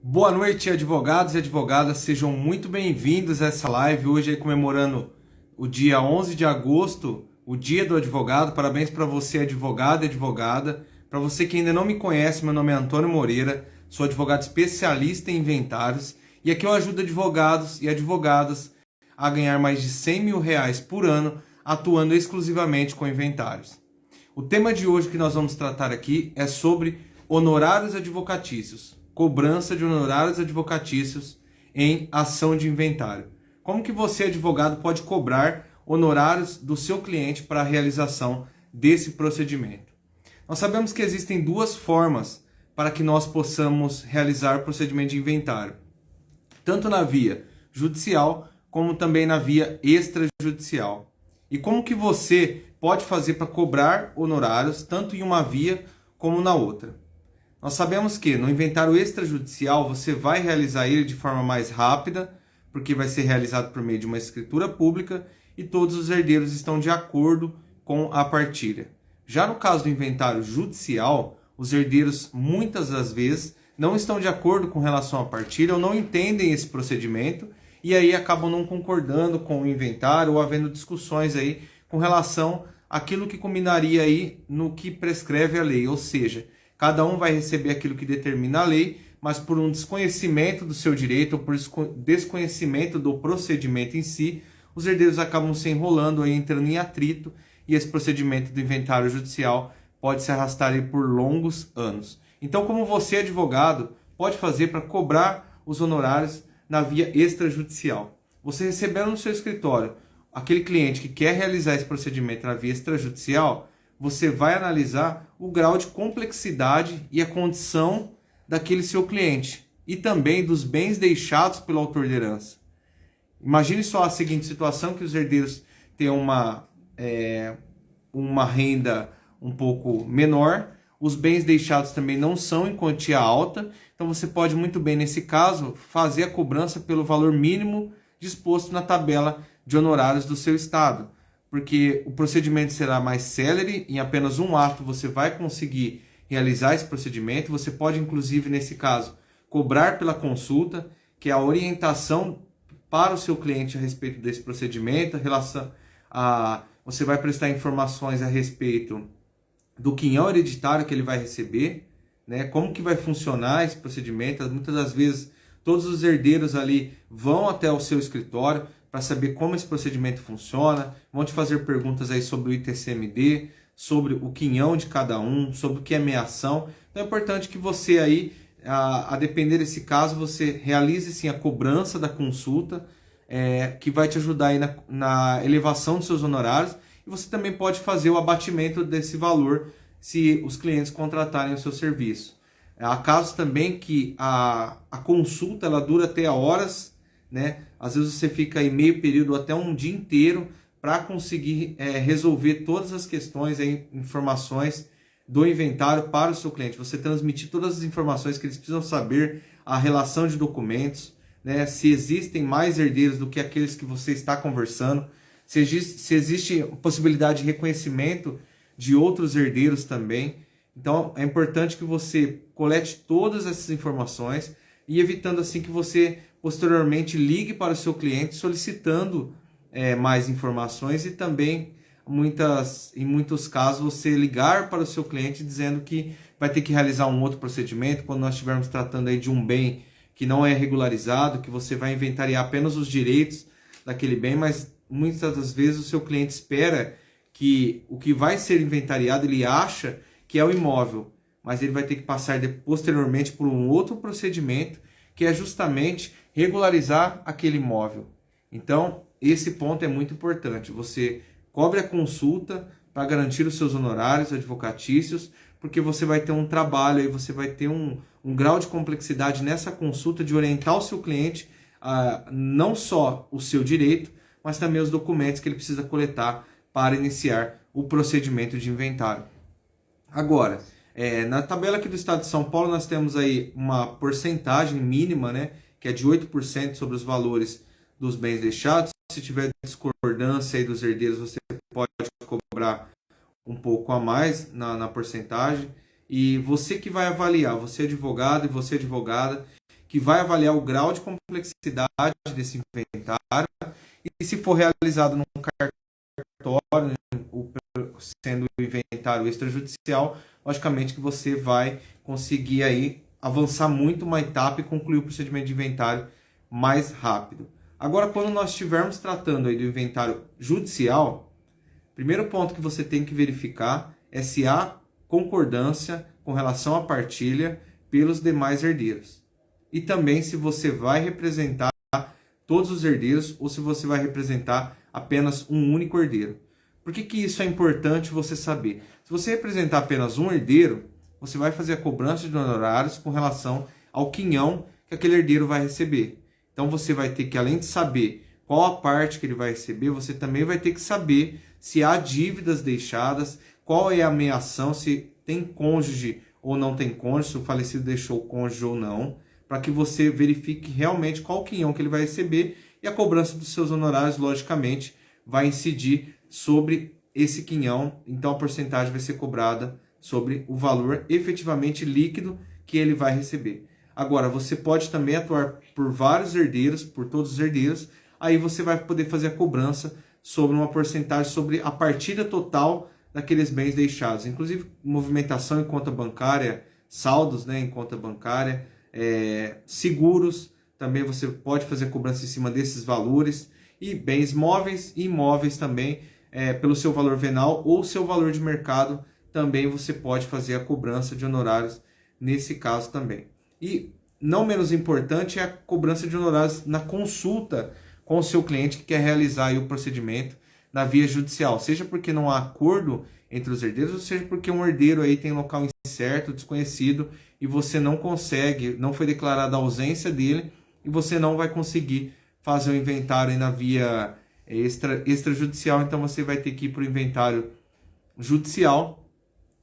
Boa noite, advogados e advogadas, sejam muito bem-vindos a essa live, hoje aí comemorando o dia 11 de agosto, o dia do advogado. Parabéns para você, advogado e advogada. Para você que ainda não me conhece, meu nome é Antônio Moreira, sou advogado especialista em inventários e aqui eu ajudo advogados e advogadas a ganhar mais de R$ 100.000 por ano, atuando exclusivamente com inventários. O tema de hoje que nós vamos tratar aqui é sobre honorários advocatícios, cobrança de honorários advocatícios em ação de inventário. Como que você, advogado, pode cobrar honorários do seu cliente para a realização desse procedimento? Nós sabemos que existem duas formas para que nós possamos realizar procedimento de inventário, tanto na via judicial como também na via extrajudicial. E como que você pode fazer para cobrar honorários tanto em uma via como na outra? Nós sabemos que no inventário extrajudicial você vai realizar ele de forma mais rápida, porque vai ser realizado por meio de uma escritura pública e todos os herdeiros estão de acordo com a partilha. Já no caso do inventário judicial, os herdeiros muitas das vezes não estão de acordo com relação à partilha ou não entendem esse procedimento e aí acabam não concordando com o inventário ou havendo discussões aí com relação àquilo que combinaria aí no que prescreve a lei, ou seja, cada um vai receber aquilo que determina a lei, mas por um desconhecimento do seu direito ou por desconhecimento do procedimento em si, os herdeiros acabam se enrolando aí, entrando em atrito, e esse procedimento do inventário judicial pode se arrastar aí por longos anos. Então, como você, advogado, pode fazer para cobrar os honorários na via extrajudicial? Você recebendo no seu escritório aquele cliente que quer realizar esse procedimento na via extrajudicial, você vai analisar o grau de complexidade e a condição daquele seu cliente e também dos bens deixados pelo autor de herança. Imagine só a seguinte situação, que os herdeiros têm uma renda um pouco menor, os bens deixados também não são em quantia alta, então você pode muito bem, nesse caso, fazer a cobrança pelo valor mínimo disposto na tabela de honorários do seu estado, porque o procedimento será mais célere, em apenas um ato você vai conseguir realizar esse procedimento. Você pode, inclusive, nesse caso, cobrar pela consulta, que é a orientação para o seu cliente a respeito desse procedimento, você vai prestar informações a respeito do quinhão hereditário que ele vai receber, né? Como que vai funcionar esse procedimento. Muitas das vezes, todos os herdeiros ali vão até o seu escritório para saber como esse procedimento funciona, vão te fazer perguntas aí sobre o ITCMD, sobre o quinhão de cada um, sobre o que é meação. Então é importante que você aí, a depender desse caso, você realize sim a cobrança da consulta, que vai te ajudar aí na elevação dos seus honorários, e você também pode fazer o abatimento desse valor se os clientes contratarem o seu serviço. Há casos também que a consulta ela dura até horas, né? Às vezes você fica aí meio período, até um dia inteiro, para conseguir resolver todas as questões, informações do inventário para o seu cliente. Você transmitir todas as informações que eles precisam saber, a relação de documentos, né? Se existem mais herdeiros do que aqueles que você está conversando, se existe possibilidade de reconhecimento de outros herdeiros também. Então é importante que você colete todas essas informações e evitando assim que você posteriormente ligue para o seu cliente solicitando mais informações, e também em muitos casos você ligar para o seu cliente dizendo que vai ter que realizar um outro procedimento quando nós estivermos tratando aí de um bem que não é regularizado, que você vai inventariar apenas os direitos daquele bem, mas muitas das vezes o seu cliente espera que o que vai ser inventariado, ele acha que é o imóvel, mas ele vai ter que passar posteriormente por um outro procedimento, que é justamente regularizar aquele imóvel. Então, esse ponto é muito importante. Você cobre a consulta para garantir os seus honorários advocatícios, porque você vai ter um trabalho, aí você vai ter um grau de complexidade nessa consulta de orientar o seu cliente a não só o seu direito, mas também os documentos que ele precisa coletar para iniciar o procedimento de inventário. Agora, na tabela aqui do Estado de São Paulo, nós temos aí uma porcentagem mínima, né, que é de 8% sobre os valores dos bens deixados. Se tiver discordância aí dos herdeiros, você pode cobrar um pouco a mais na porcentagem. E você que vai avaliar, você advogado e você advogada, que vai avaliar o grau de complexidade desse inventário, e se for realizado num cartório, sendo o inventário extrajudicial, logicamente que você vai conseguir aí avançar muito uma etapa e concluir o procedimento de inventário mais rápido. Agora, quando nós estivermos tratando aí do inventário judicial, o primeiro ponto que você tem que verificar é se há concordância com relação à partilha pelos demais herdeiros. E também se você vai representar todos os herdeiros ou se você vai representar apenas um único herdeiro. Por que isso é importante você saber? Se você representar apenas um herdeiro, você vai fazer a cobrança de honorários com relação ao quinhão que aquele herdeiro vai receber. Então você vai ter que, além de saber qual a parte que ele vai receber, você também vai ter que saber se há dívidas deixadas, qual é a meação, se tem cônjuge ou não tem cônjuge, se o falecido deixou o cônjuge ou não, para que você verifique realmente qual quinhão que ele vai receber, e a cobrança dos seus honorários, logicamente, vai incidir sobre esse quinhão. Então a porcentagem vai ser cobrada sobre o valor efetivamente líquido que ele vai receber. Agora, você pode também atuar por vários herdeiros, por todos os herdeiros, aí você vai poder fazer a cobrança sobre uma porcentagem sobre a partilha total daqueles bens deixados, inclusive movimentação em conta bancária, saldos, né, em conta bancária, seguros, também você pode fazer a cobrança em cima desses valores, e bens móveis e imóveis também, pelo seu valor venal ou seu valor de mercado, também você pode fazer a cobrança de honorários nesse caso também. E não menos importante é a cobrança de honorários na consulta com o seu cliente que quer realizar aí o procedimento na via judicial, seja porque não há acordo entre os herdeiros, ou seja porque um herdeiro aí tem local incerto, desconhecido, e você não consegue, não foi declarada a ausência dele, e você não vai conseguir fazer o inventário aí na via extrajudicial, então você vai ter que ir para o inventário judicial,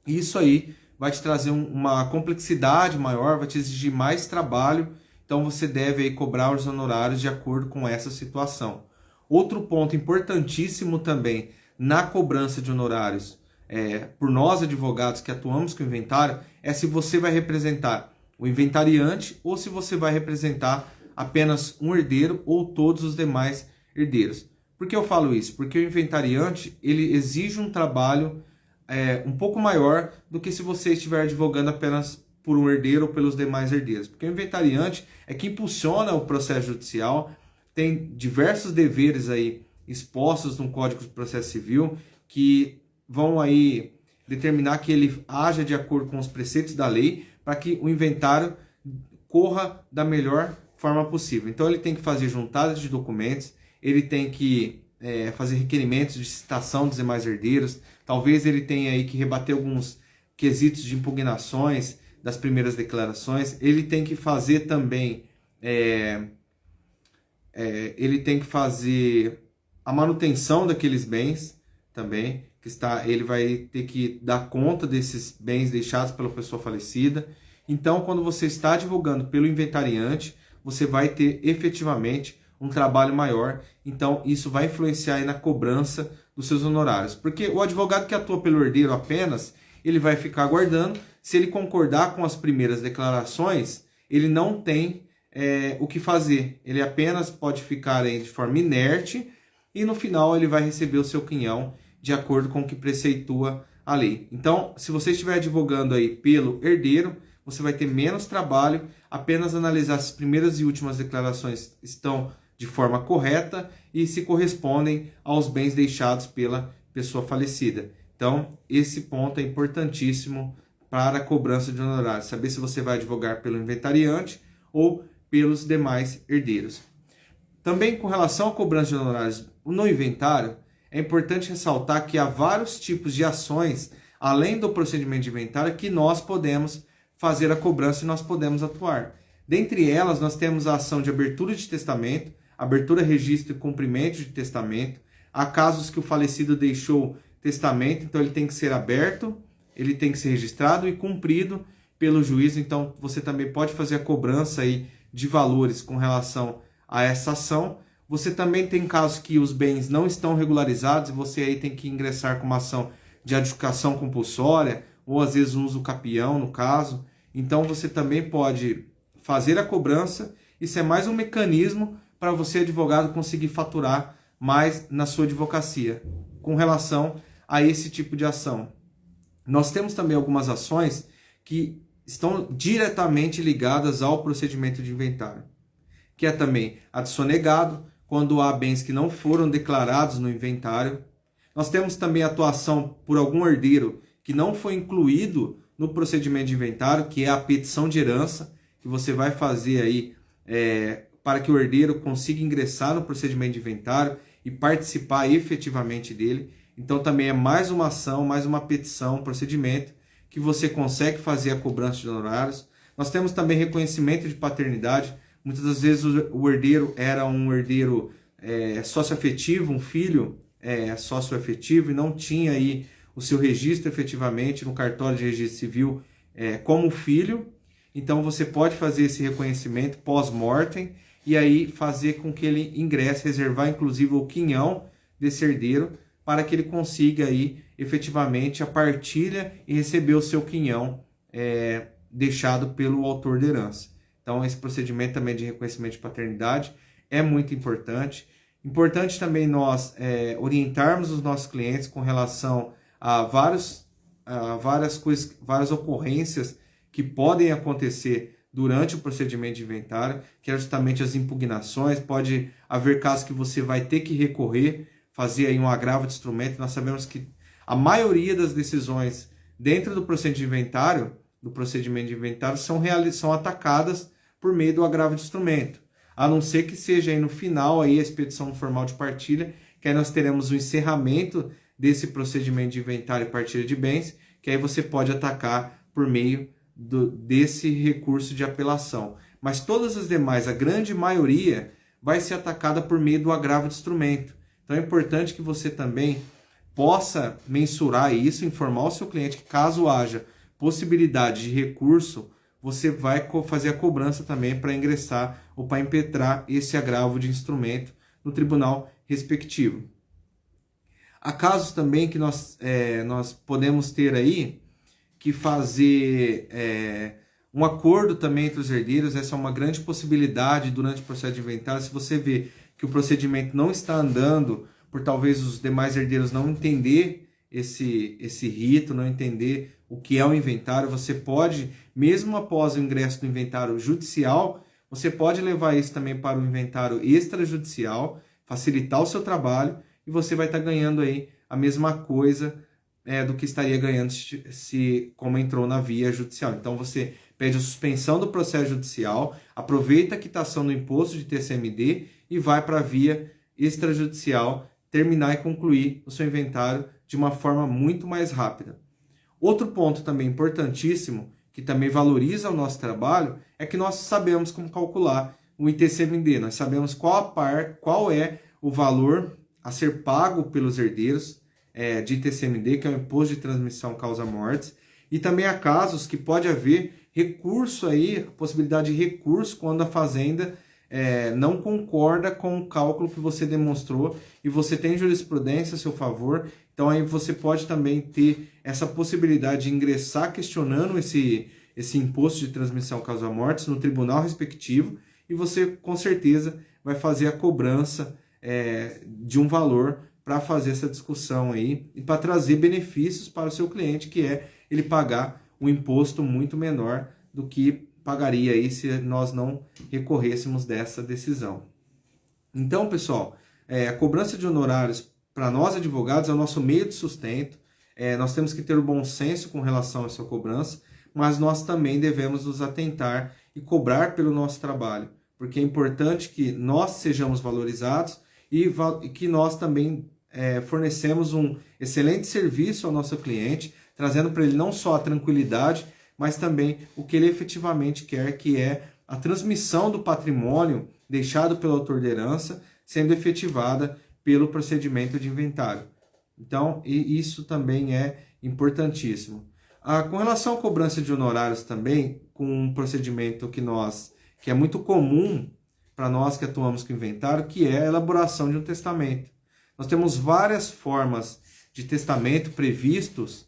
e isso aí vai te trazer uma complexidade maior, vai te exigir mais trabalho, então você deve aí cobrar os honorários de acordo com essa situação. Outro ponto importantíssimo também na cobrança de honorários, por nós advogados que atuamos com o inventário, é se você vai representar o inventariante ou se você vai representar apenas um herdeiro ou todos os demais herdeiros. Por que eu falo isso? Porque o inventariante ele exige um trabalho um pouco maior do que se você estiver advogando apenas por um herdeiro ou pelos demais herdeiros. Porque o inventariante é que impulsiona o processo judicial, tem diversos deveres aí expostos no Código de Processo Civil que vão aí determinar que ele haja de acordo com os preceitos da lei para que o inventário corra da melhor forma possível. Então ele tem que fazer juntadas de documentos, ele tem que fazer requerimentos de citação dos demais herdeiros, talvez ele tenha aí que rebater alguns quesitos de impugnações das primeiras declarações, ele tem que fazer também ele tem que fazer a manutenção daqueles bens também, ele vai ter que dar conta desses bens deixados pela pessoa falecida. Então, quando você está advogando pelo inventariante, você vai ter efetivamente um trabalho maior. Então, isso vai influenciar aí na cobrança dos seus honorários. Porque o advogado que atua pelo herdeiro apenas, ele vai ficar aguardando. Se ele concordar com as primeiras declarações, ele não tem o que fazer. Ele apenas pode ficar aí de forma inerte e no final ele vai receber o seu quinhão de acordo com o que preceitua a lei. Então, se você estiver advogando aí pelo herdeiro, você vai ter menos trabalho, apenas analisar se as primeiras e últimas declarações estão de forma correta e se correspondem aos bens deixados pela pessoa falecida. Então, esse ponto é importantíssimo para a cobrança de honorários, saber se você vai advogar pelo inventariante ou pelos demais herdeiros. Também com relação à cobrança de honorários no inventário, é importante ressaltar que há vários tipos de ações, além do procedimento de inventário, que nós podemos fazer a cobrança e nós podemos atuar. Dentre elas, nós temos a ação de abertura de testamento, abertura, registro e cumprimento de testamento. Há casos que o falecido deixou testamento, então ele tem que ser aberto, ele tem que ser registrado e cumprido pelo juiz. Então, você também pode fazer a cobrança aí de valores com relação a essa ação. Você também tem casos que os bens não estão regularizados e você aí tem que ingressar com uma ação de adjudicação compulsória ou às vezes um uso capião no caso. Então você também pode fazer a cobrança. Isso é mais um mecanismo para você, advogado, conseguir faturar mais na sua advocacia com relação a esse tipo de ação. Nós temos também algumas ações que estão diretamente ligadas ao procedimento de inventário, que é também a de sonegado, quando há bens que não foram declarados no inventário. Nós temos também a atuação por algum herdeiro que não foi incluído no procedimento de inventário, que é a petição de herança, que você vai fazer aí para que o herdeiro consiga ingressar no procedimento de inventário e participar efetivamente dele. Então também é mais uma ação, mais uma petição, um procedimento que você consegue fazer a cobrança de honorários. Nós temos também reconhecimento de paternidade. Muitas das vezes o herdeiro era um herdeiro socioafetivo, um filho socioafetivo, e não tinha aí o seu registro efetivamente no cartório de registro civil como filho. Então você pode fazer esse reconhecimento pós-mortem e aí fazer com que ele ingresse, reservar inclusive o quinhão desse herdeiro para que ele consiga aí efetivamente a partilha e receber o seu quinhão deixado pelo autor da herança. Então esse procedimento também de reconhecimento de paternidade é muito importante. Importante também nós orientarmos os nossos clientes com relação a várias coisas, várias ocorrências que podem acontecer durante o procedimento de inventário, que é justamente as impugnações. Pode haver casos que você vai ter que recorrer, fazer aí um agravo de instrumento. Nós sabemos que a maioria das decisões dentro do procedimento de inventário, são atacadas por meio do agravo de instrumento. A não ser que seja aí no final aí a expedição formal de partilha, que aí nós teremos o encerramento desse procedimento de inventário e partilha de bens, que aí você pode atacar por meio desse recurso de apelação. Mas todas as demais, a grande maioria, vai ser atacada por meio do agravo de instrumento. Então é importante que você também possa mensurar isso, informar o seu cliente que caso haja possibilidade de recurso, você vai fazer a cobrança também para ingressar ou para impetrar esse agravo de instrumento no tribunal respectivo. Há casos também que nós podemos ter aí que fazer um acordo também entre os herdeiros. Essa é uma grande possibilidade durante o processo de inventário. Se você vê que o procedimento não está andando, por talvez os demais herdeiros não entender esse rito, não entender o que é o inventário, você pode, mesmo após o ingresso do inventário judicial, você pode levar isso também para o inventário extrajudicial, facilitar o seu trabalho, e você vai estar ganhando aí a mesma coisa do que estaria ganhando se como entrou na via judicial. Então você pede a suspensão do processo judicial, aproveita a quitação do imposto de TCMD e vai para a via extrajudicial terminar e concluir o seu inventário de uma forma muito mais rápida. Outro ponto também importantíssimo, que também valoriza o nosso trabalho, é que nós sabemos como calcular o ITCMD. Nós sabemos qual é o valor a ser pago pelos herdeiros de ITCMD, que é o Imposto de Transmissão Causa-Mortes. E também há casos que pode haver recurso aí, possibilidade de recurso quando a fazenda não concorda com o cálculo que você demonstrou e você tem jurisprudência a seu favor. Então aí você pode também ter essa possibilidade de ingressar questionando esse imposto de transmissão causa-mortes no tribunal respectivo, e você com certeza vai fazer a cobrança de um valor para fazer essa discussão aí e para trazer benefícios para o seu cliente, que é ele pagar um imposto muito menor do que pagaria aí se nós não recorrêssemos dessa decisão. Então, pessoal, a cobrança de honorários para nós advogados é o nosso meio de sustento. Nós temos que ter o bom senso com relação à sua cobrança, mas nós também devemos nos atentar e cobrar pelo nosso trabalho, porque é importante que nós sejamos valorizados e que nós também fornecemos um excelente serviço ao nosso cliente, trazendo para ele não só a tranquilidade, mas também o que ele efetivamente quer, que é a transmissão do patrimônio deixado pelo autor da herança sendo efetivada pelo procedimento de inventário. Então, isso também é importantíssimo. Com relação à cobrança de honorários também, com um procedimento que é muito comum para nós que atuamos com inventário, que é a elaboração de um testamento. Nós temos várias formas de testamento previstos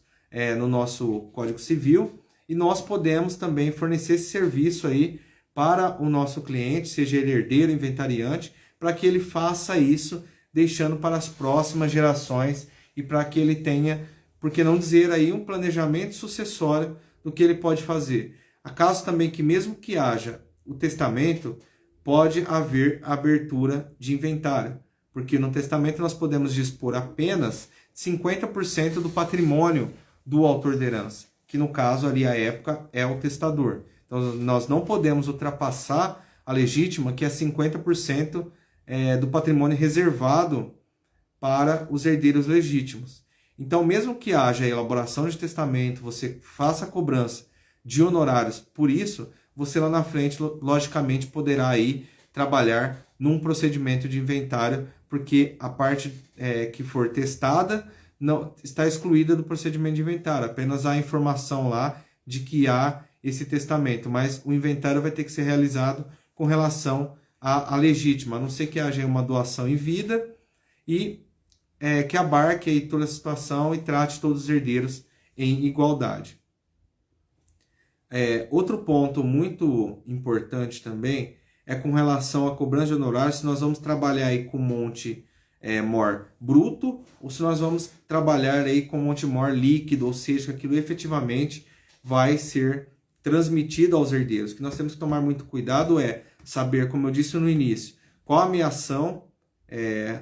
no nosso Código Civil, e nós podemos também fornecer esse serviço aí para o nosso cliente, seja ele herdeiro, inventariante, para que ele faça isso, deixando para as próximas gerações e para que ele tenha, por que não dizer aí, um planejamento sucessório do que ele pode fazer. Há casos também que mesmo que haja o testamento, pode haver abertura de inventário, porque no testamento nós podemos dispor apenas 50% do patrimônio do autor da herança, que no caso ali à época é o testador. Então nós não podemos ultrapassar a legítima, que é 50% do patrimônio reservado para os herdeiros legítimos. Então, mesmo que haja a elaboração de testamento, você faça a cobrança de honorários por isso, você lá na frente, logicamente, poderá aí trabalhar num procedimento de inventário, porque a parte que for testada não está excluída do procedimento de inventário, apenas há informação lá de que há esse testamento, mas o inventário vai ter que ser realizado com relação à legítima, a não ser que haja uma doação em vida e que abarque aí toda a situação e trate todos os herdeiros em igualdade. Outro ponto muito importante também é com relação à cobrança de honorários, se nós vamos trabalhar aí com monte mor bruto ou se nós vamos trabalhar aí com monte mor líquido, ou seja, que aquilo efetivamente vai ser transmitido aos herdeiros. O que nós temos que tomar muito cuidado é saber, como eu disse no início, qual a ameação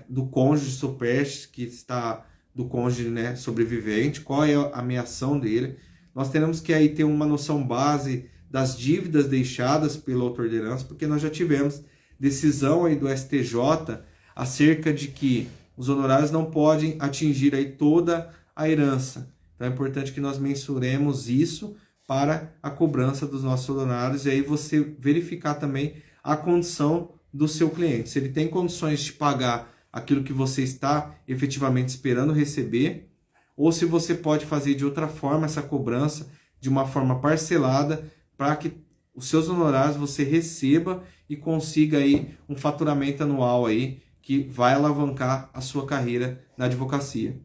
do cônjuge supérstite, que está do cônjuge, né, sobrevivente, qual é a ameação dele. Nós teremos que aí ter uma noção base das dívidas deixadas pelo autor de herança, porque nós já tivemos decisão aí do STJ acerca de que os honorários não podem atingir aí toda a herança. Então é importante que nós mensuremos isso para a cobrança dos nossos honorários e aí você verificar também a condição do seu cliente. Se ele tem condições de pagar aquilo que você está efetivamente esperando receber, ou se você pode fazer de outra forma essa cobrança, de uma forma parcelada, para que os seus honorários você receba e consiga aí um faturamento anual aí que vai alavancar a sua carreira na advocacia.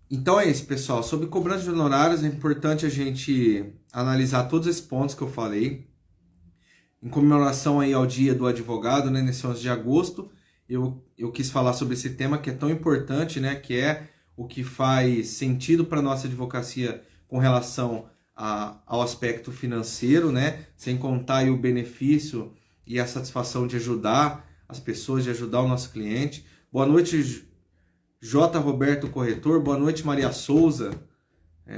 Então é isso, pessoal. Sobre cobrança de honorários, é importante a gente analisar todos esses pontos que eu falei. Em comemoração aí ao Dia do Advogado, né, nesse 11 de agosto, eu quis falar sobre esse tema que é tão importante, né, que é o que faz sentido para a nossa advocacia com relação ao aspecto financeiro, né, sem contar aí o benefício e a satisfação de ajudar as pessoas, de ajudar o nosso cliente. Boa noite, J. Roberto Corretor, boa noite, Maria Souza,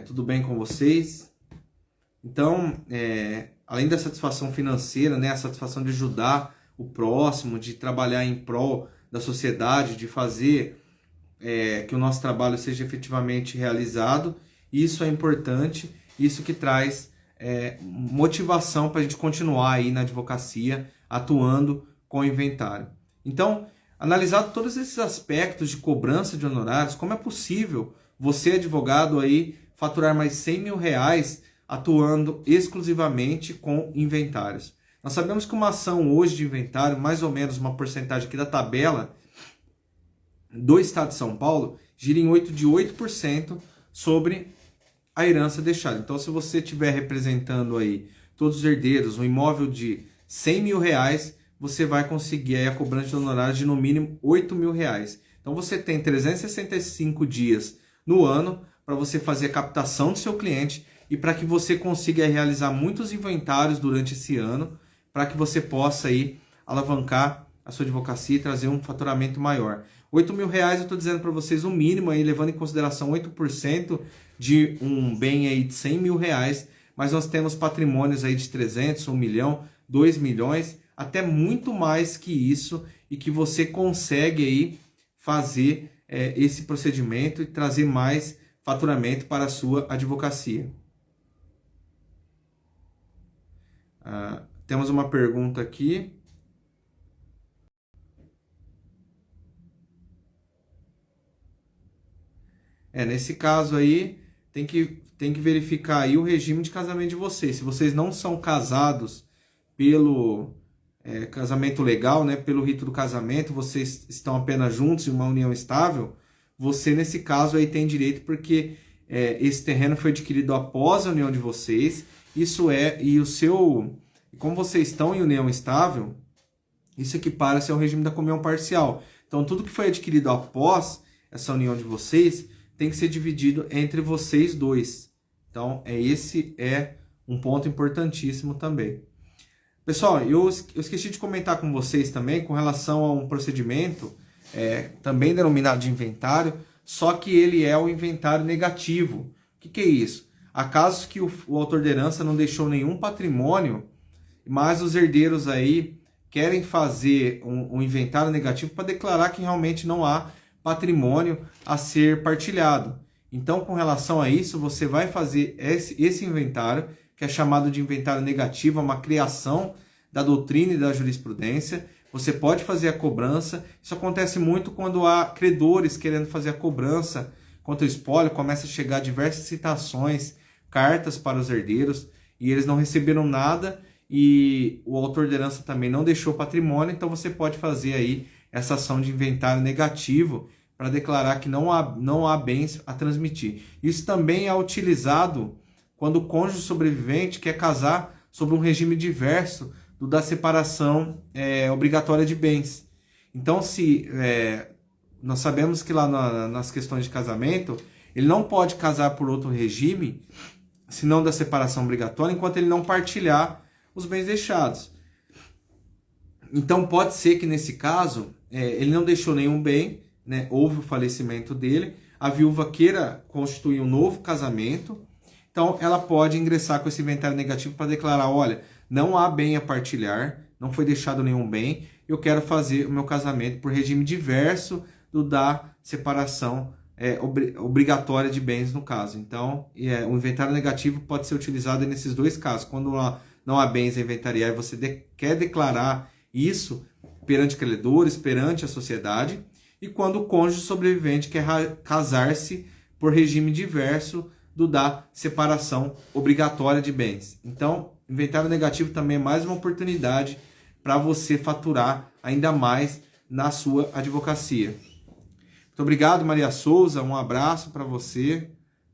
tudo bem com vocês? Então, além da satisfação financeira, né, a satisfação de ajudar o próximo, de trabalhar em prol da sociedade, de fazer que o nosso trabalho seja efetivamente realizado, isso é importante, isso que traz motivação para a gente continuar aí na advocacia, atuando com o inventário. Então, analisado todos esses aspectos de cobrança de honorários, como é possível você, advogado, aí, faturar mais 100 mil reais atuando exclusivamente com inventários? Nós sabemos que uma ação hoje de inventário, mais ou menos uma porcentagem aqui da tabela do Estado de São Paulo, gira em 8% sobre a herança deixada. Então, se você estiver representando aí todos os herdeiros, um imóvel de 100 mil reais, você vai conseguir aí a cobrança de honorários de no mínimo 8 mil reais. Então você tem 365 dias no ano para você fazer a captação do seu cliente e para que você consiga realizar muitos inventários durante esse ano, para que você possa aí alavancar a sua advocacia e trazer um faturamento maior. 8 mil reais eu estou dizendo para vocês o mínimo aí, levando em consideração 8% de um bem aí de 100 mil reais, mas nós temos patrimônios aí de 300, 1 milhão, 2 milhões, até muito mais que isso, e que você consegue aí fazer esse procedimento e trazer mais faturamento para a sua advocacia. Temos uma pergunta aqui. Nesse caso aí, tem que verificar aí o regime de casamento de vocês. Se vocês não são casados pelo casamento legal, né, pelo rito do casamento, vocês estão apenas juntos em uma união estável, você nesse caso aí tem direito porque esse terreno foi adquirido após a união de vocês, como vocês estão em união estável, isso equipara-se ao regime da comunhão parcial. Então tudo que foi adquirido após essa união de vocês tem que ser dividido entre vocês dois. Então esse é um ponto importantíssimo também. Pessoal, eu esqueci de comentar com vocês também com relação a um procedimento, também denominado de inventário, só que ele é o inventário negativo. O que é isso? Há casos que o autor de herança não deixou nenhum patrimônio, mas os herdeiros aí querem fazer um inventário negativo para declarar que realmente não há patrimônio a ser partilhado. Então, com relação a isso, você vai fazer esse inventário, que é chamado de inventário negativo, é uma criação da doutrina e da jurisprudência. Você pode fazer a cobrança. Isso acontece muito quando há credores querendo fazer a cobrança contra o espólio. Começa a chegar diversas citações, cartas para os herdeiros, e eles não receberam nada, e o autor de herança também não deixou patrimônio. Então você pode fazer aí essa ação de inventário negativo para declarar que não há bens a transmitir. Isso também é utilizado quando o cônjuge sobrevivente quer casar sobre um regime diverso do da separação obrigatória de bens. Então, nós sabemos que lá nas questões de casamento, ele não pode casar por outro regime, senão da separação obrigatória, enquanto ele não partilhar os bens deixados. Então, pode ser que nesse caso, ele não deixou nenhum bem, né? Houve o falecimento dele, a viúva queira constituir um novo casamento, então ela pode ingressar com esse inventário negativo para declarar, olha, não há bem a partilhar, não foi deixado nenhum bem, eu quero fazer o meu casamento por regime diverso do da separação obrigatória de bens no caso. Então, o inventário negativo pode ser utilizado nesses dois casos. Quando não há bens a inventariar e você quer declarar isso perante credores, perante a sociedade, e quando o cônjuge sobrevivente quer casar-se por regime diverso do da separação obrigatória de bens. Então, inventário negativo também é mais uma oportunidade para você faturar ainda mais na sua advocacia. Muito obrigado, Maria Souza. Um abraço para você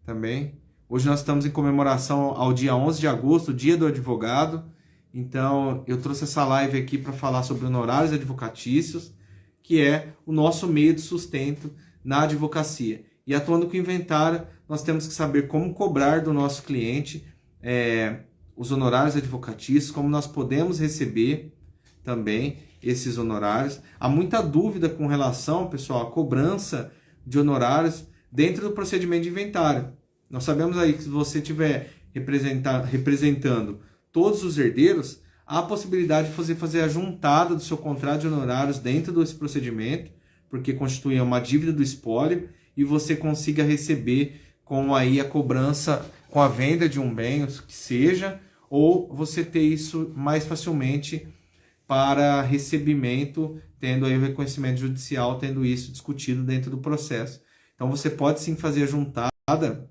também. Hoje nós estamos em comemoração ao dia 11 de agosto, Dia do Advogado. Então, eu trouxe essa live aqui para falar sobre honorários advocatícios, que é o nosso meio de sustento na advocacia. E atuando com inventário, nós temos que saber como cobrar do nosso cliente os honorários advocatícios, como nós podemos receber também esses honorários. Há muita dúvida com relação, pessoal, à cobrança de honorários dentro do procedimento de inventário. Nós sabemos aí que se você estiver representando todos os herdeiros, há a possibilidade de fazer a juntada do seu contrato de honorários dentro desse procedimento, porque constitui uma dívida do espólio, e você consiga receber com aí a cobrança com a venda de um bem, o que seja, ou você ter isso mais facilmente para recebimento, tendo aí o reconhecimento judicial, tendo isso discutido dentro do processo. Então você pode sim fazer a juntada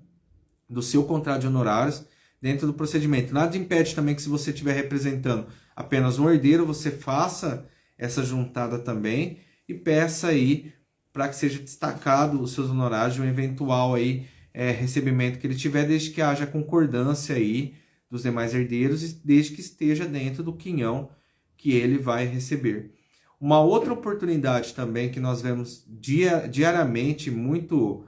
do seu contrato de honorários dentro do procedimento. Nada impede também que, se você estiver representando apenas um herdeiro, você faça essa juntada também e peça aí para que seja destacado os seus honorários de um eventual aí, recebimento que ele tiver, desde que haja concordância aí dos demais herdeiros e desde que esteja dentro do quinhão que ele vai receber. Uma outra oportunidade também que nós vemos diariamente, muito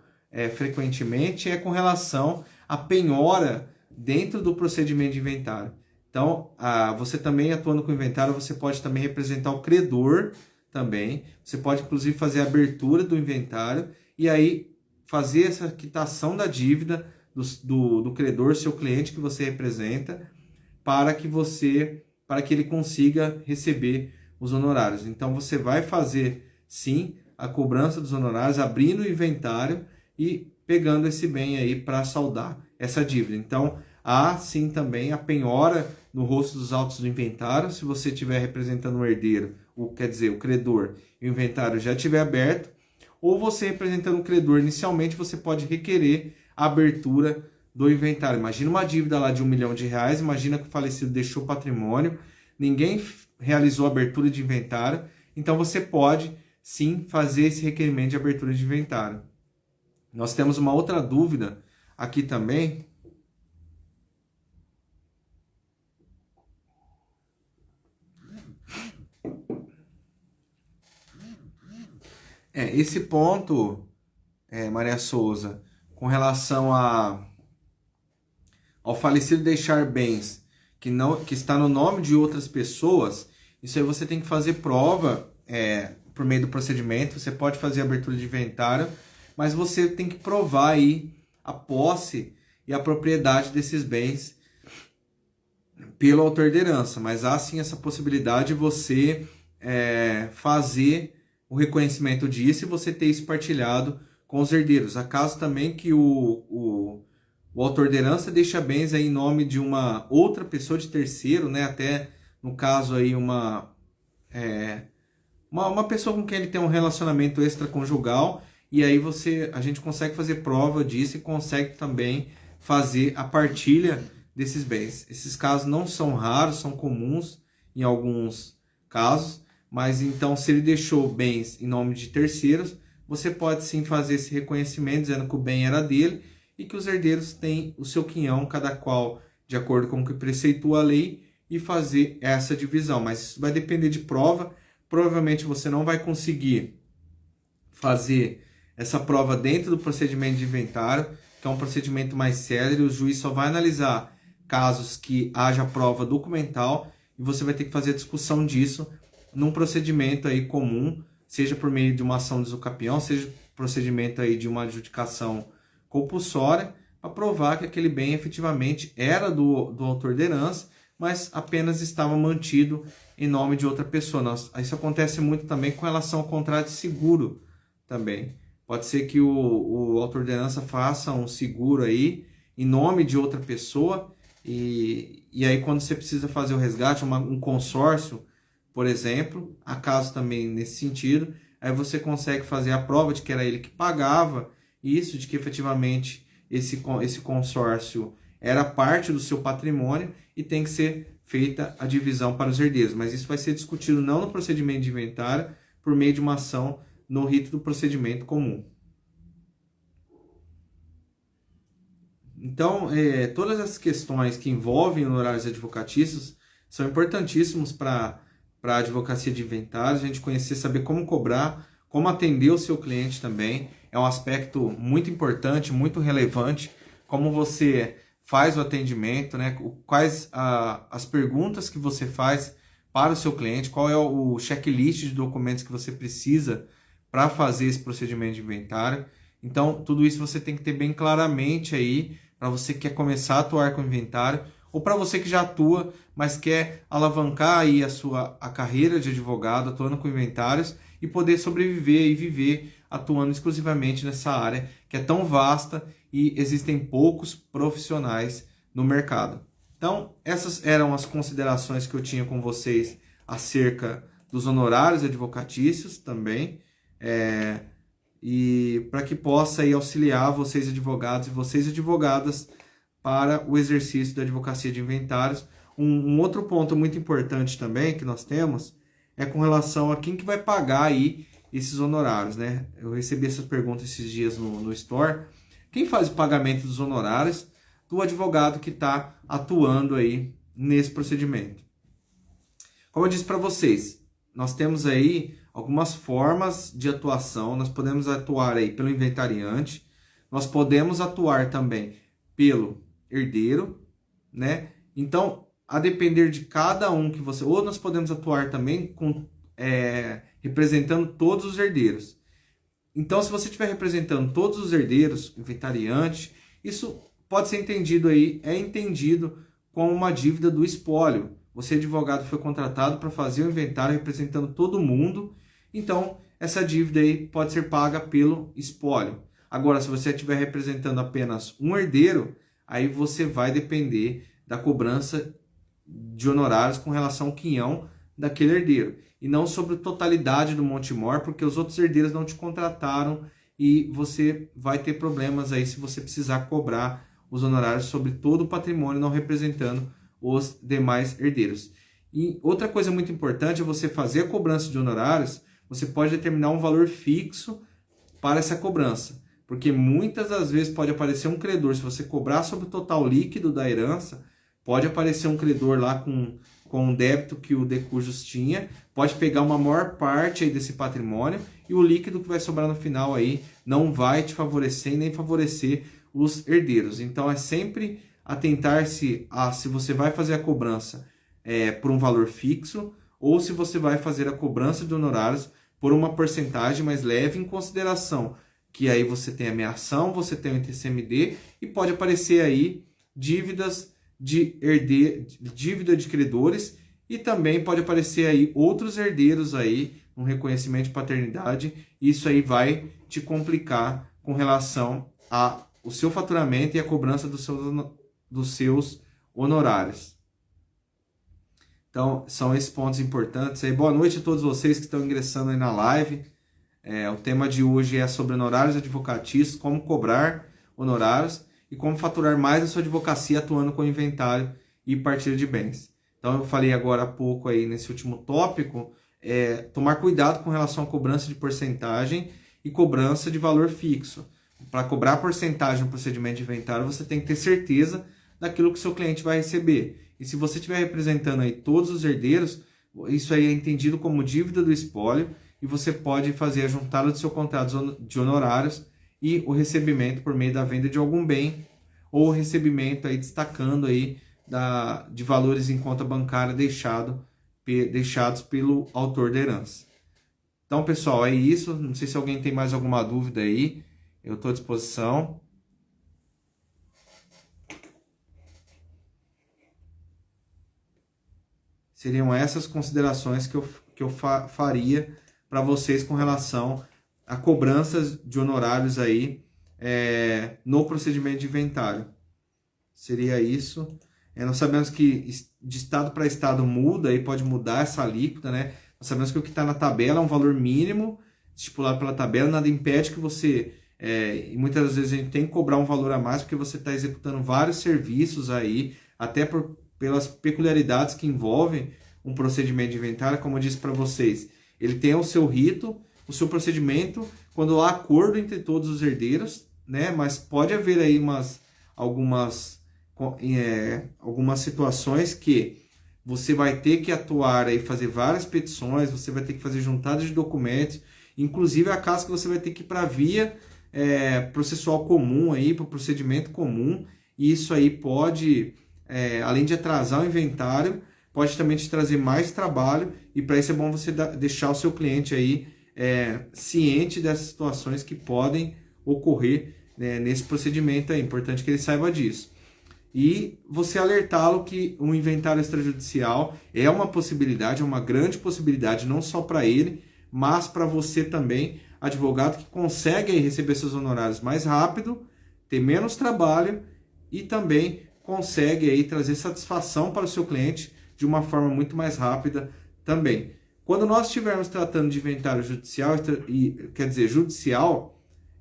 frequentemente, é com relação à penhora dentro do procedimento de inventário. Então, você também atuando com inventário, você pode também representar o credor também. Você pode, inclusive, fazer a abertura do inventário e aí fazer essa quitação da dívida do credor, seu cliente que você representa, para que ele consiga receber os honorários. Então, você vai fazer, sim, a cobrança dos honorários, abrindo o inventário e pegando esse bem aí para saldar essa dívida. Então, há sim também a penhora no rosto dos autos do inventário. Se você estiver representando um herdeiro, quer dizer, o credor, e o inventário já estiver aberto, ou você representando o credor, inicialmente você pode requerer a abertura do inventário. Imagina uma dívida lá de R$1 milhão, imagina que o falecido deixou patrimônio, ninguém realizou a abertura de inventário, então você pode sim fazer esse requerimento de abertura de inventário. Nós temos uma outra dúvida aqui também. Esse ponto, Maria Souza, com relação ao falecido deixar bens que está no nome de outras pessoas, isso aí você tem que fazer prova por meio do procedimento. Você pode fazer a abertura de inventário, mas você tem que provar aí a posse e a propriedade desses bens pelo autor de herança. Mas há sim essa possibilidade de você fazer o reconhecimento disso e você ter isso partilhado com os herdeiros. Há casos também que o autor de herança deixa bens aí em nome de uma outra pessoa de terceiro, né? Até no caso aí uma pessoa com quem ele tem um relacionamento extraconjugal, e aí a gente consegue fazer prova disso e consegue também fazer a partilha desses bens. Esses casos não são raros, são comuns em alguns casos, mas então se ele deixou bens em nome de terceiros, você pode sim fazer esse reconhecimento dizendo que o bem era dele e que os herdeiros têm o seu quinhão, cada qual de acordo com o que preceitua a lei, e fazer essa divisão. Mas isso vai depender de prova. Provavelmente você não vai conseguir fazer essa prova dentro do procedimento de inventário, que é um procedimento mais célere. O juiz só vai analisar casos que haja prova documental e você vai ter que fazer a discussão disso num procedimento aí comum, seja por meio de uma ação de usucapião, seja procedimento aí de uma adjudicação compulsória, para provar que aquele bem efetivamente era do autor de herança, mas apenas estava mantido em nome de outra pessoa. Isso acontece muito também com relação ao contrato de seguro também. Pode ser que o autor de herança faça um seguro aí em nome de outra pessoa e aí quando você precisa fazer o resgate, um consórcio, por exemplo, há casos também nesse sentido, aí você consegue fazer a prova de que era ele que pagava isso, de que efetivamente esse consórcio era parte do seu patrimônio e tem que ser feita a divisão para os herdeiros. Mas isso vai ser discutido não no procedimento de inventário, por meio de uma ação no rito do procedimento comum. Então, todas as questões que envolvem honorários advocatícios são importantíssimos para a advocacia de inventários, a gente conhecer, saber como cobrar, como atender o seu cliente também. É um aspecto muito importante, muito relevante, como você faz o atendimento, né? Quais as perguntas que você faz para o seu cliente, qual é o checklist de documentos que você precisa para fazer esse procedimento de inventário. Então, tudo isso você tem que ter bem claramente aí, para você que quer começar a atuar com inventário, ou para você que já atua, mas quer alavancar aí a carreira de advogado, atuando com inventários, e poder sobreviver e viver atuando exclusivamente nessa área que é tão vasta e existem poucos profissionais no mercado. Então, essas eram as considerações que eu tinha com vocês acerca dos honorários advocatícios também, e para que possa aí auxiliar vocês advogados e vocês advogadas para o exercício da advocacia de inventários. Um outro ponto muito importante também que nós temos é com relação a quem que vai pagar aí esses honorários, né? Eu recebi essas perguntas esses dias no Store. Quem faz o pagamento dos honorários do advogado que está atuando aí nesse procedimento? Como eu disse para vocês, nós temos aí algumas formas de atuação. Nós podemos atuar aí pelo inventariante, nós podemos atuar também pelo herdeiro, né? Então, a depender de cada um que você... Ou nós podemos atuar também representando todos os herdeiros. Então, se você estiver representando todos os herdeiros, inventariante, isso pode ser entendido aí, é entendido como uma dívida do espólio. Você, advogado, foi contratado para fazer o inventário representando todo mundo, então essa dívida aí pode ser paga pelo espólio. Agora, se você estiver representando apenas um herdeiro, aí você vai depender da cobrança de honorários com relação ao quinhão daquele herdeiro, e não sobre a totalidade do Montemor, porque os outros herdeiros não te contrataram e você vai ter problemas aí se você precisar cobrar os honorários sobre todo o patrimônio, não representando os demais herdeiros. E outra coisa muito importante é você fazer a cobrança de honorários, você pode determinar um valor fixo para essa cobrança. Porque muitas das vezes pode aparecer um credor, se você cobrar sobre o total líquido da herança, pode aparecer um credor lá com um débito que o decujus tinha, pode pegar uma maior parte aí desse patrimônio e o líquido que vai sobrar no final aí não vai te favorecer e nem favorecer os herdeiros. Então é sempre atentar-se a se você vai fazer a cobrança por um valor fixo ou se você vai fazer a cobrança de honorários por uma porcentagem, mas leve em consideração que aí você tem a meação, você tem o ITCMD e pode aparecer aí dívidas dívida de credores e também pode aparecer aí outros herdeiros aí, um reconhecimento de paternidade. Isso aí vai te complicar com relação ao seu faturamento e a cobrança dos seus honorários. Então, são esses pontos importantes aí. Boa noite a todos vocês que estão ingressando aí na live. O tema de hoje é sobre honorários advocatícios, como cobrar honorários e como faturar mais a sua advocacia atuando com inventário e partilha de bens. Então, eu falei agora há pouco aí nesse último tópico, tomar cuidado com relação à cobrança de porcentagem e cobrança de valor fixo. Para cobrar porcentagem no procedimento de inventário, você tem que ter certeza daquilo que o seu cliente vai receber. E se você estiver representando aí todos os herdeiros, isso aí é entendido como dívida do espólio e você pode fazer a juntada do seu contrato de honorários e o recebimento por meio da venda de algum bem ou o recebimento aí destacando aí de valores em conta bancária deixados pelo autor da herança. Então, pessoal, é isso. Não sei se alguém tem mais alguma dúvida aí. Eu estou à disposição. Seriam essas considerações que eu faria para vocês com relação a cobranças de honorários aí no procedimento de inventário. Seria isso. Nós sabemos que de estado para estado muda e pode mudar essa alíquota, né? Nós sabemos que o que está na tabela é um valor mínimo estipulado pela tabela, nada impede que você, e muitas vezes a gente tem que cobrar um valor a mais porque você está executando vários serviços aí, até pelas peculiaridades que envolvem um procedimento de inventário, como eu disse para vocês. Ele tem o seu rito, o seu procedimento, quando há acordo entre todos os herdeiros, né? Mas pode haver aí algumas situações que você vai ter que atuar e fazer várias petições, você vai ter que fazer juntada de documentos, inclusive a caso que você vai ter que ir para a via processual comum, para o procedimento comum, e isso aí pode, além de atrasar o inventário, pode também te trazer mais trabalho, e para isso é bom você deixar o seu cliente aí ciente dessas situações que podem ocorrer, né, nesse procedimento. É importante que ele saiba disso. E você alertá-lo que o inventário extrajudicial é uma possibilidade, é uma grande possibilidade, não só para ele, mas para você também, advogado, que consegue aí receber seus honorários mais rápido, ter menos trabalho e também consegue aí trazer satisfação para o seu cliente de uma forma muito mais rápida também. Quando nós estivermos tratando de inventário judicial,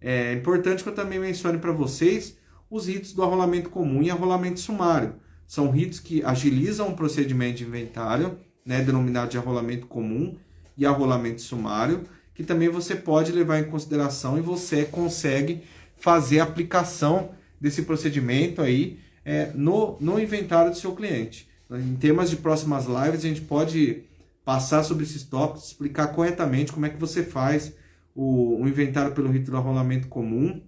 é importante que eu também mencione para vocês os ritos do arrolamento comum e arrolamento sumário. São ritos que agilizam o procedimento de inventário, né, denominado de arrolamento comum e arrolamento sumário, que também você pode levar em consideração e você consegue fazer a aplicação desse procedimento aí no inventário do seu cliente. Em temas de próximas lives, a gente pode passar sobre esses tópicos, explicar corretamente como é que você faz o inventário pelo rito do arrolamento comum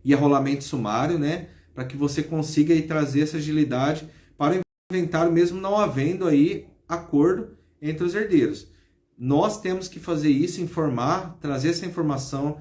e arrolamento sumário, né? Para que você consiga aí trazer essa agilidade para o inventário, mesmo não havendo aí acordo entre os herdeiros. Nós temos que fazer isso, informar, trazer essa informação,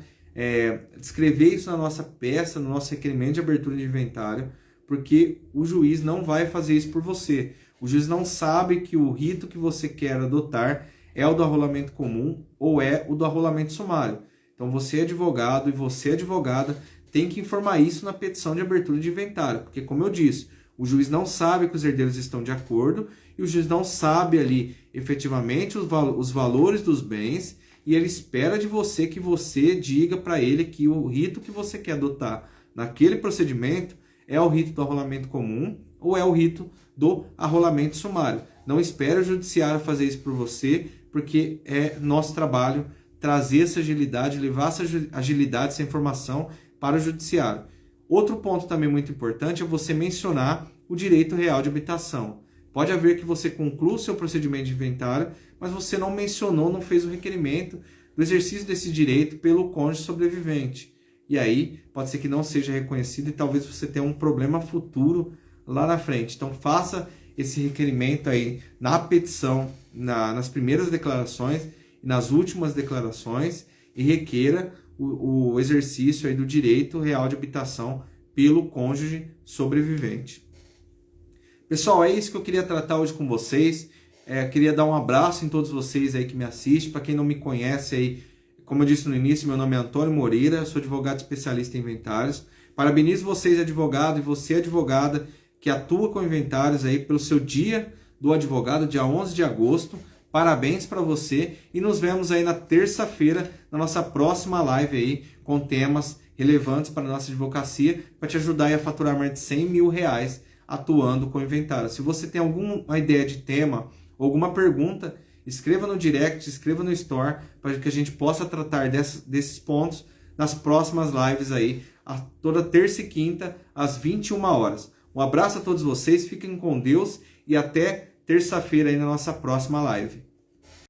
descrever isso na nossa peça, no nosso requerimento de abertura de inventário, porque o juiz não vai fazer isso por você. O juiz não sabe que o rito que você quer adotar é o do arrolamento comum ou é o do arrolamento sumário. Então você, advogado, e você, advogada, tem que informar isso na petição de abertura de inventário, porque, como eu disse, o juiz não sabe que os herdeiros estão de acordo e o juiz não sabe ali efetivamente os valores dos bens, e ele espera de você que você diga para ele que o rito que você quer adotar naquele procedimento é o rito do arrolamento comum ou é o rito do arrolamento sumário. Não espere o judiciário fazer isso por você, porque é nosso trabalho trazer essa agilidade, levar essa agilidade, essa informação para o judiciário. Outro ponto também muito importante é você mencionar o direito real de habitação. Pode haver que você conclua o seu procedimento de inventário, mas você não mencionou, não fez o requerimento do exercício desse direito pelo cônjuge sobrevivente. E aí, pode ser que não seja reconhecido e talvez você tenha um problema futuro lá na frente. Então, faça esse requerimento aí na petição, nas primeiras declarações e nas últimas declarações e requeira o exercício aí do direito real de habitação pelo cônjuge sobrevivente. Pessoal, é isso que eu queria tratar hoje com vocês. Queria dar um abraço em todos vocês aí que me assistem. Para quem não me conhece aí, como eu disse no início, meu nome é Antônio Moreira, sou advogado especialista em inventários. Parabenizo vocês, advogado, e você, advogada, que atua com inventários aí pelo seu dia do advogado, dia 11 de agosto. Parabéns para você e nos vemos aí na terça-feira na nossa próxima live aí com temas relevantes para a nossa advocacia para te ajudar aí a faturar mais de R$100 mil atuando com inventário. Se você tem alguma ideia de tema, alguma pergunta, escreva no direct, escreva no store para que a gente possa tratar desses pontos nas próximas lives aí, toda terça e quinta às 21 horas. Um abraço a todos vocês, fiquem com Deus e até terça-feira aí na nossa próxima live.